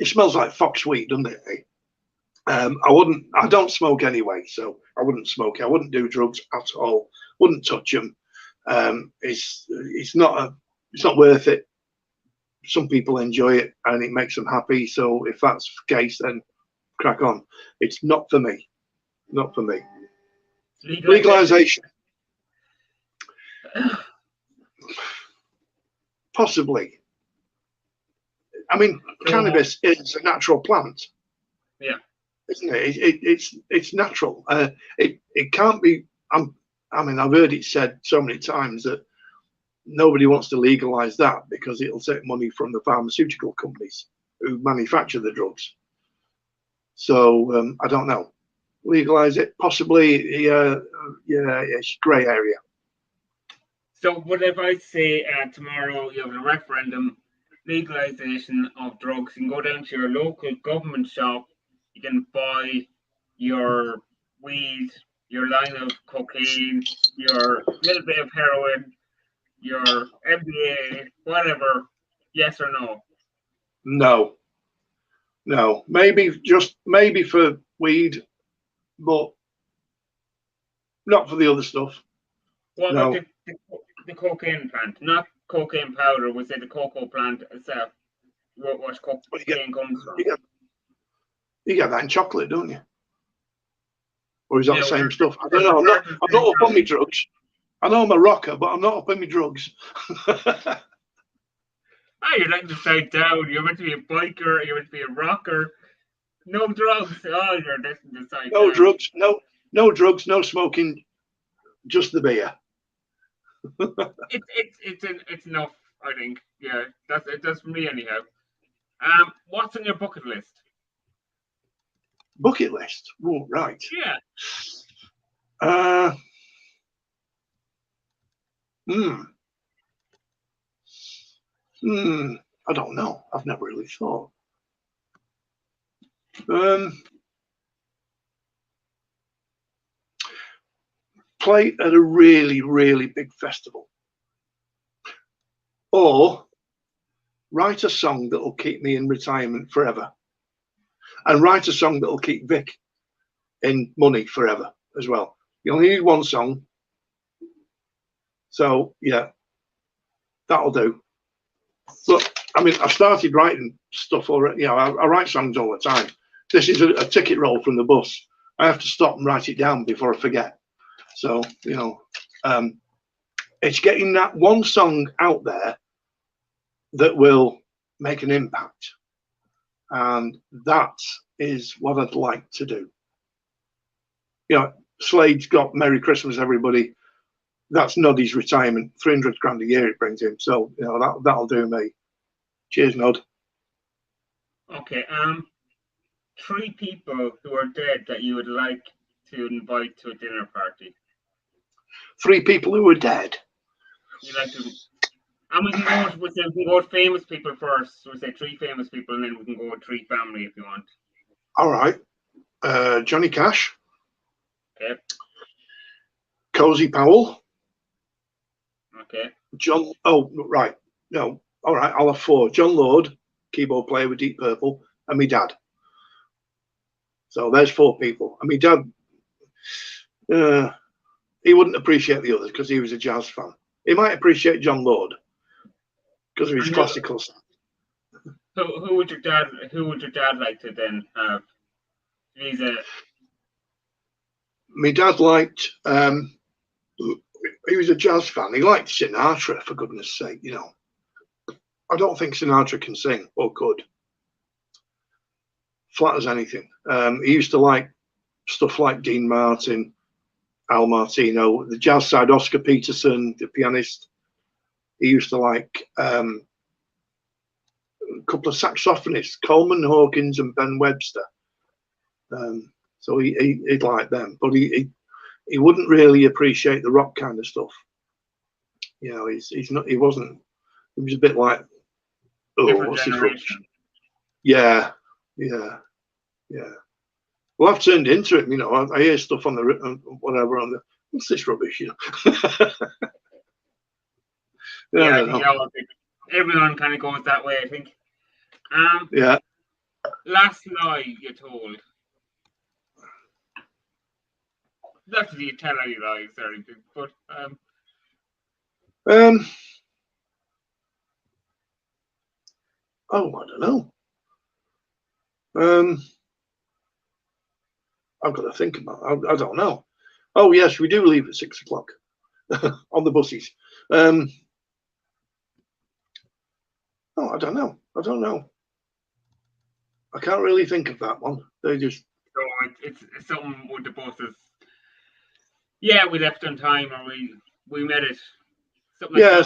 It smells like foxweed, doesn't it? I don't smoke anyway, so I wouldn't smoke it. I wouldn't do drugs at all. Wouldn't touch them. It's not worth it. Some people enjoy it and it makes them happy. So if that's the case, then crack on. It's not for me. Not for me. Legalization. Possibly. I mean, cannabis is a natural plant. Yeah. Isn't it? It's natural. It can't be. I mean, I've heard it said so many times that nobody wants to legalize that because it'll take money from the pharmaceutical companies who manufacture the drugs. So I don't know. Legalize it, possibly. Yeah, it's grey area. So what if I say tomorrow you have a referendum, legalization of drugs, and go down to your local government shop, you can buy your weed your line of cocaine, your little bit of heroin, your MBA, whatever? Yes or no? No, no. Maybe for weed, but not for the other stuff. What about No. the cocaine plant? Not cocaine powder, we say the cocoa plant itself. What Well, you get cocaine comes from. you get you get that in chocolate, don't you? Or is that the Now, same stuff? I don't there's know. a certain I'm not up on my drugs. I know I'm a rocker, but I'm not up on my drugs. you're letting the side down. You're meant to be a biker. You're meant to be a rocker. No drugs. Oh, you're letting the side No down. drugs, no drugs, no smoking, just the beer. It's enough. I think. Yeah, that's for me anyhow. What's on your bucket list? Bucket list. Oh, right. Yeah. Uh, hmm. I don't know. I've never really thought. Play at a really, really big festival. Or write a song that will keep me in retirement forever. And write a song that will keep Vic in money forever as well. You only need one song. So, yeah, that'll do. But, I mean, I've started writing stuff already. You know, I write songs all the time. This is a ticket roll from the bus. I have to stop and write it down before I forget. So, you know, it's getting that one song out there that will make an impact. And that is what I'd like to do. You know, Slade's got Merry Christmas, everybody. That's Noddy's retirement. 300 grand a year it brings him. So, you know, that'll do me. Cheers, Nod. Okay. 3 people who are dead that you would like to invite to a dinner party. 3 people who are dead. You like to, and we can go with famous people first. So we say 3 famous people, and then we can go with 3 family if you want. All right. Johnny Cash. Okay. Cozy Powell. Okay. John. Oh, right. No. All right. I'll have 4. John Lord, keyboard player with Deep Purple, and me dad. So there's 4 people. And me dad, he wouldn't appreciate the others because he was a jazz fan. He might appreciate John Lord because of his classical stuff. Who would your dad like to then have? He's a. My dad liked. He was a jazz fan. He liked Sinatra, for goodness' sake. You know, I don't think Sinatra can sing or could. Flat as anything. He used to like stuff like Dean Martin, Al Martino, the jazz side, Oscar Peterson, the pianist. He used to like a couple of saxophonists, Coleman Hawkins and Ben Webster. So he'd like them, but he wouldn't really appreciate the rock kind of stuff. You know, he's not. He wasn't. He was a bit like, what's this rubbish? Yeah. Well, I've turned into it. You know, I hear stuff on the whatever on the. What's this rubbish? You know. Yeah, you know, everyone kind of goes that way, I think. Yeah. Last lie you told. Not that you tell any lies or anything, but Oh, I don't know. I've got to think about it. I don't know. Oh, yes, we do leave at 6 o'clock on the buses. Oh, I don't know. I can't really think of that one. They just. So it's something with the buses. Yeah, we left on time, or we met it.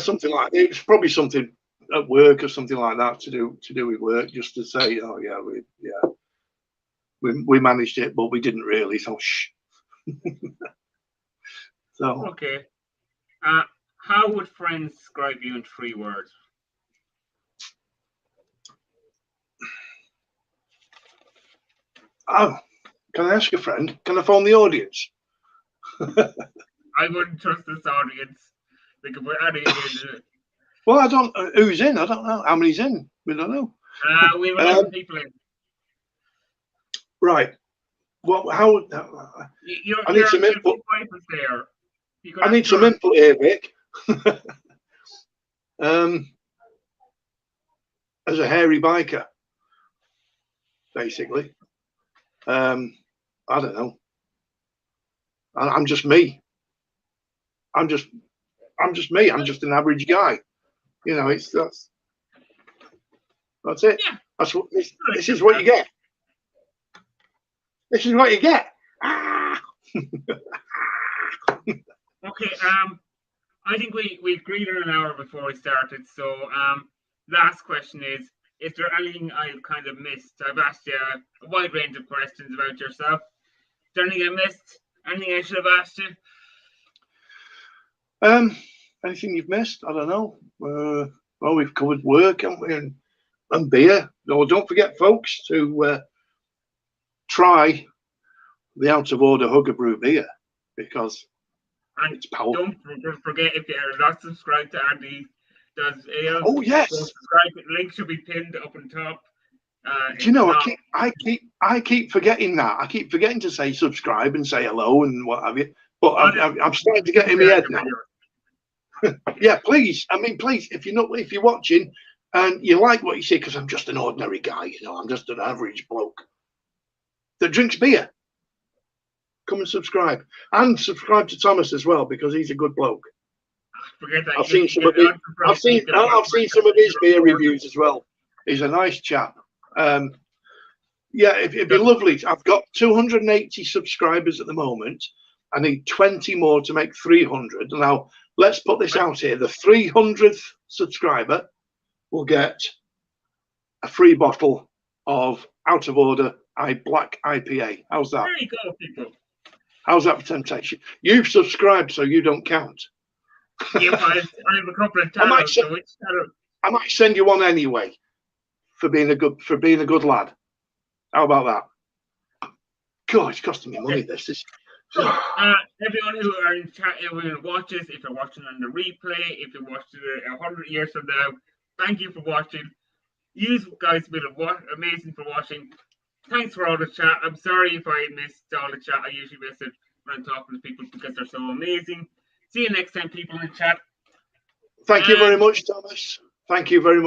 Something like that. It's probably something at work or something like that to do with work, just to say, oh yeah, we managed it, but we didn't really. So shh. So okay. How would friends describe you in 3 words? Oh, can I ask a friend? Can I phone the audience? I wouldn't trust this audience. Like, if we're adding in, Well, I don't. Who's in? I don't know. How many's in? We don't know. we have 11 people in. Right. Well, how? I need some input. There. I need some input here, Vic. As a hairy biker, basically. I don't know. I'm just me. I'm just me. I'm just an average guy. You know, that's it. Yeah. That's what this is what you get. This is what you get. Ah. Okay. I think we agreed on an hour before we started. So last question is there anything I've kind of missed? I've asked you a wide range of questions about yourself. Is there anything I missed? Anything I should have asked you? Anything you've missed? I don't know. Well, we've covered work, haven't we? And beer. No, don't forget, folks, to try the Out of Order Hugger Brew beer, because it's powerful. Don't forget, if you're not subscribed to Andy Does Ales. Oh yes. Subscribe. The link should be pinned up on top. Do you know? I keep forgetting that. I keep forgetting to say subscribe and say hello and what have you. But I'm starting to get in my head now. Yeah, please. I mean, please, if you're watching and you like what you see, because I'm just an ordinary guy, you know, I'm just an average bloke that drinks beer. Come and subscribe, and subscribe to Thomas as well, because he's a good bloke. Forget that. I've seen some of his beer reviews as well. He's a nice chap. Yeah, it'd be lovely. I've got 280 subscribers at the moment. I need 20 more to make 300. Now, let's put this out here. The 300th subscriber will get a free bottle of Out of Order Black IPA. How's that? There you go, people. How's that for temptation? You've subscribed, so you don't count. Yeah, I have a couple of times. I might send you one anyway for being a good lad. How about that? God, it's costing me money. This is. So, everyone who are in chat, everyone who watches, if you're watching on the replay, if you're watching it 100 years from now, thank you for watching. You guys have been amazing for watching. Thanks for all the chat. I'm sorry if I missed all the chat. I usually miss it when I'm talking to people because they're so amazing. See you next time, people in chat. Thank you very much, Thomas. Thank you very much.